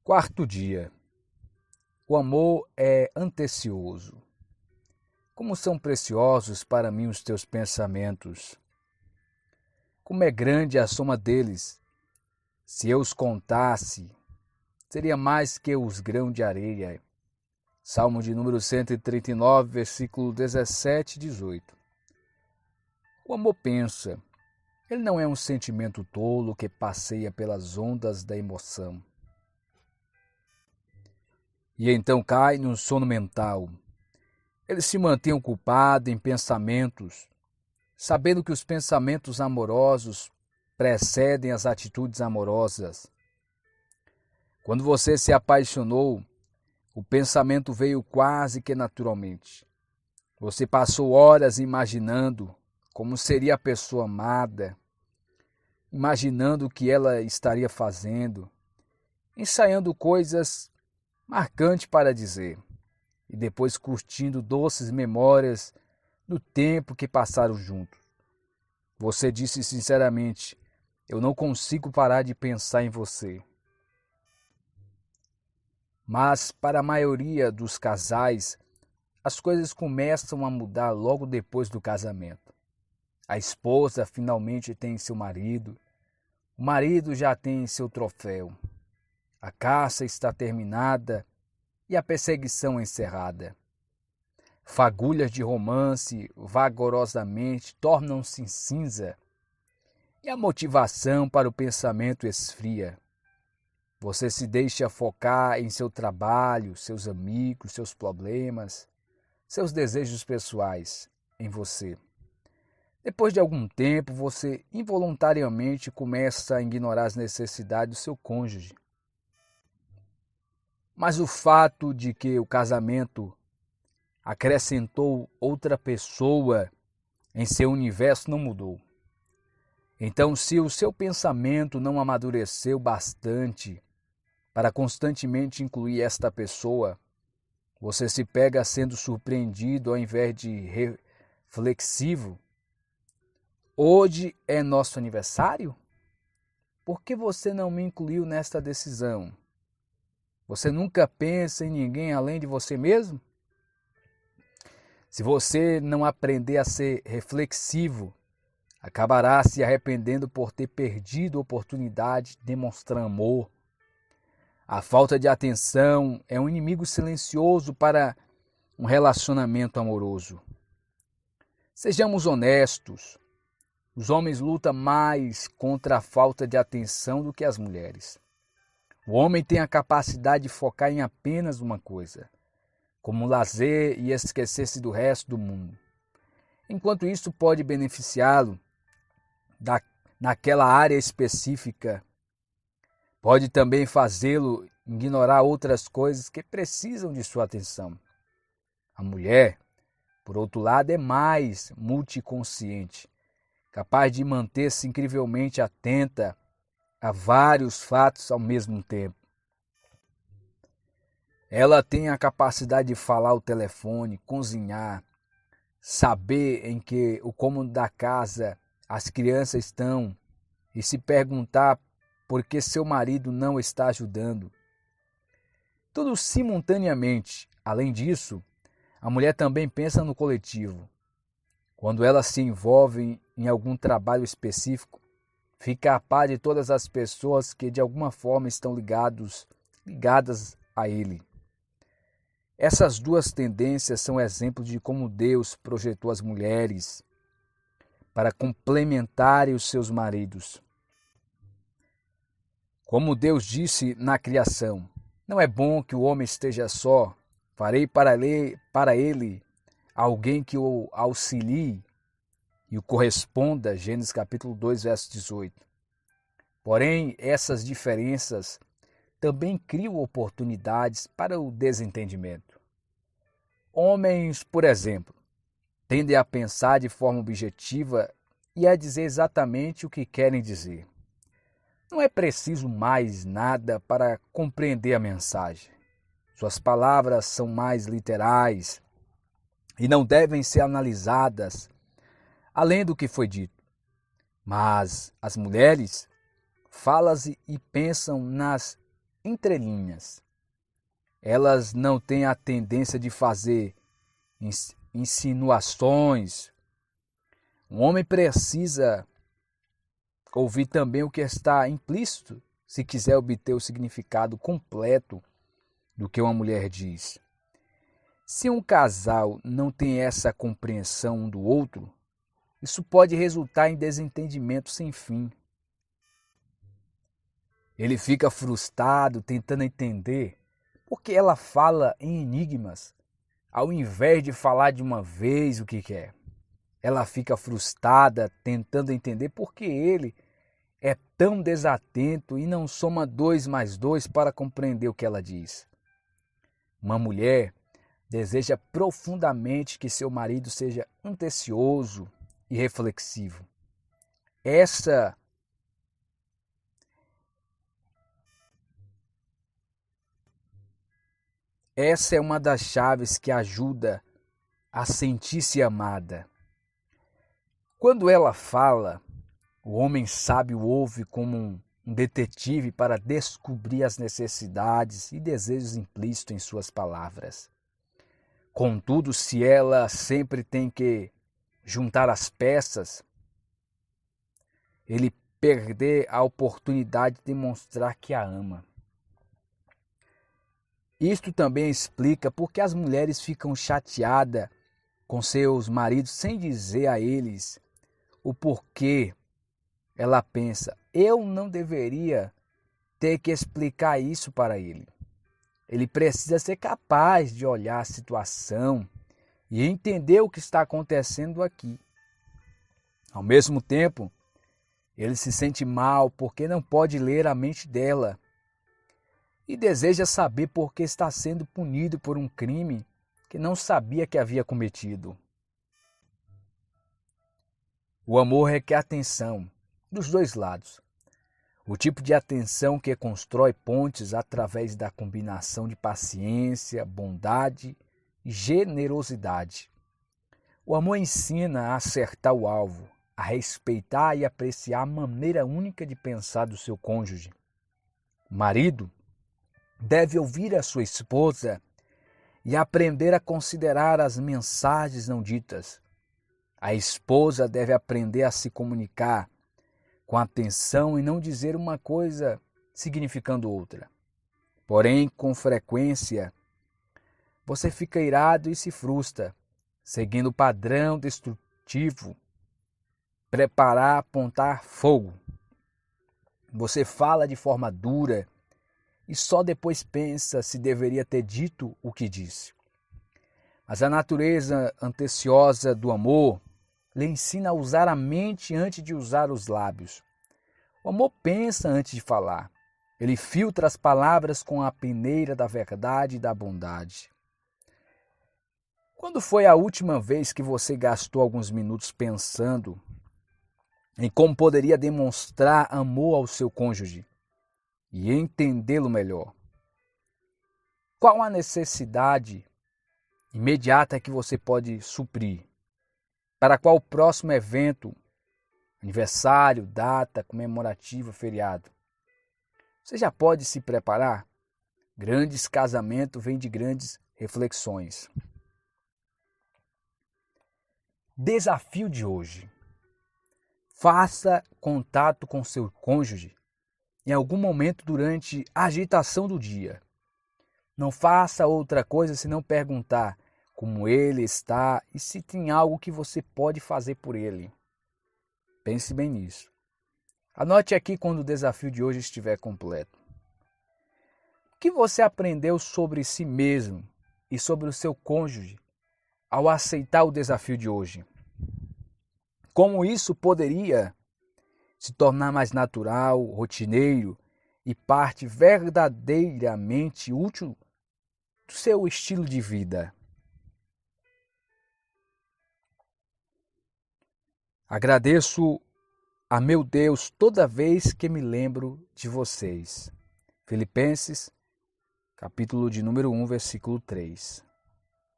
Quarto dia. O amor é antecioso. Como são preciosos para mim os teus pensamentos. Como é grande a soma deles. Se eu os contasse, seria mais que os grãos de areia. Salmo de número 139, versículo 17 e 18. O amor pensa. Ele não é um sentimento tolo que passeia pelas ondas da emoção. E então cai num sono mental. Ele se mantém ocupado em pensamentos, sabendo que os pensamentos amorosos precedem as atitudes amorosas. Quando você se apaixonou, o pensamento veio quase que naturalmente. Você passou horas imaginando como seria a pessoa amada, imaginando o que ela estaria fazendo, ensaiando coisas marcantes para dizer, e depois curtindo doces memórias do tempo que passaram juntos. Você disse sinceramente: eu não consigo parar de pensar em você. Mas para a maioria dos casais, as coisas começam a mudar logo depois do casamento. A esposa finalmente tem seu marido, o marido já tem seu troféu. A caça está terminada e a perseguição encerrada. Fagulhas de romance vagarosamente tornam-se cinza e a motivação para o pensamento esfria. Você se deixa focar em seu trabalho, seus amigos, seus problemas, seus desejos pessoais, em você. Depois de algum tempo, você involuntariamente começa a ignorar as necessidades do seu cônjuge. Mas o fato de que o casamento acrescentou outra pessoa em seu universo não mudou. Então, se o seu pensamento não amadureceu bastante para constantemente incluir esta pessoa, você se pega sendo surpreendido ao invés de reflexivo. Hoje é nosso aniversário? Por que você não me incluiu nesta decisão? Você nunca pensa em ninguém além de você mesmo? Se você não aprender a ser reflexivo, acabará se arrependendo por ter perdido a oportunidade de demonstrar amor. A falta de atenção é um inimigo silencioso para um relacionamento amoroso. Sejamos honestos. Os homens lutam mais contra a falta de atenção do que as mulheres. O homem tem a capacidade de focar em apenas uma coisa, como lazer, e esquecer-se do resto do mundo. Enquanto isso pode beneficiá-lo naquela área específica, pode também fazê-lo ignorar outras coisas que precisam de sua atenção. A mulher, por outro lado, é mais multiconsciente, capaz de manter-se incrivelmente atenta a vários fatos ao mesmo tempo. Ela tem a capacidade de falar ao telefone, cozinhar, saber em que o cômodo da casa as crianças estão e se perguntar por que seu marido não está ajudando. Tudo simultaneamente. Além disso, a mulher também pensa no coletivo. Quando ela se envolve em algum trabalho específico, fica a par de todas as pessoas que de alguma forma estão ligadas a ele. Essas duas tendências são exemplos de como Deus projetou as mulheres para complementarem os seus maridos. Como Deus disse na criação: não é bom que o homem esteja só, farei para ele alguém que o auxilie e o corresponda, Gênesis capítulo 2, verso 18. Porém, essas diferenças também criam oportunidades para o desentendimento. Homens, por exemplo, tendem a pensar de forma objetiva e a dizer exatamente o que querem dizer. Não é preciso mais nada para compreender a mensagem. Suas palavras são mais literais e não devem ser analisadas além do que foi dito. Mas as mulheres falam e pensam nas entrelinhas. Elas não têm a tendência de fazer insinuações. Um homem precisa ouvir também o que está implícito se quiser obter o significado completo do que uma mulher diz. Se um casal não tem essa compreensão um do outro, isso pode resultar em desentendimento sem fim. Ele fica frustrado tentando entender por que ela fala em enigmas, ao invés de falar de uma vez o que quer. Ela fica frustrada tentando entender por que ele é tão desatento e não soma 2 mais 2 para compreender o que ela diz. Uma mulher deseja profundamente que seu marido seja atencioso e reflexivo. Essa é uma das chaves que ajuda a sentir-se amada. Quando ela fala, o homem sábio ouve como um detetive para descobrir as necessidades e desejos implícitos em suas palavras. Contudo, se ela sempre tem que juntar as peças, ele perder a oportunidade de demonstrar que a ama. Isto também explica por que as mulheres ficam chateadas com seus maridos sem dizer a eles o porquê. Ela pensa, eu não deveria ter que explicar isso para ele. Ele precisa ser capaz de olhar a situação e entender o que está acontecendo aqui. Ao mesmo tempo, ele se sente mal porque não pode ler a mente dela e deseja saber por que está sendo punido por um crime que não sabia que havia cometido. O amor requer atenção dos dois lados. O tipo de atenção que constrói pontes através da combinação de paciência, bondade e generosidade. O amor ensina a acertar o alvo, a respeitar e apreciar a maneira única de pensar do seu cônjuge. O marido deve ouvir a sua esposa e aprender a considerar as mensagens não ditas. A esposa deve aprender a se comunicar com atenção e não dizer uma coisa significando outra. Porém, com frequência, você fica irado e se frustra, seguindo o padrão destrutivo, preparar, apontar fogo. Você fala de forma dura e só depois pensa se deveria ter dito o que disse. Mas a natureza atenciosa do amor lhe ensina a usar a mente antes de usar os lábios. O amor pensa antes de falar. Ele filtra as palavras com a peneira da verdade e da bondade. Quando foi a última vez que você gastou alguns minutos pensando em como poderia demonstrar amor ao seu cônjuge e entendê-lo melhor? Qual a necessidade imediata que você pode suprir? Para qual próximo evento, aniversário, data comemorativa, feriado? Você já pode se preparar? Grandes casamentos vêm de grandes reflexões. Desafio de hoje. Faça contato com seu cônjuge em algum momento durante a agitação do dia. Não faça outra coisa senão perguntar como ele está e se tem algo que você pode fazer por ele. Pense bem nisso. Anote aqui quando o desafio de hoje estiver completo. O que você aprendeu sobre si mesmo e sobre o seu cônjuge ao aceitar o desafio de hoje? Como isso poderia se tornar mais natural, rotineiro e parte verdadeiramente útil do seu estilo de vida? Agradeço a meu Deus toda vez que me lembro de vocês. Filipenses, capítulo de número 1, versículo 3.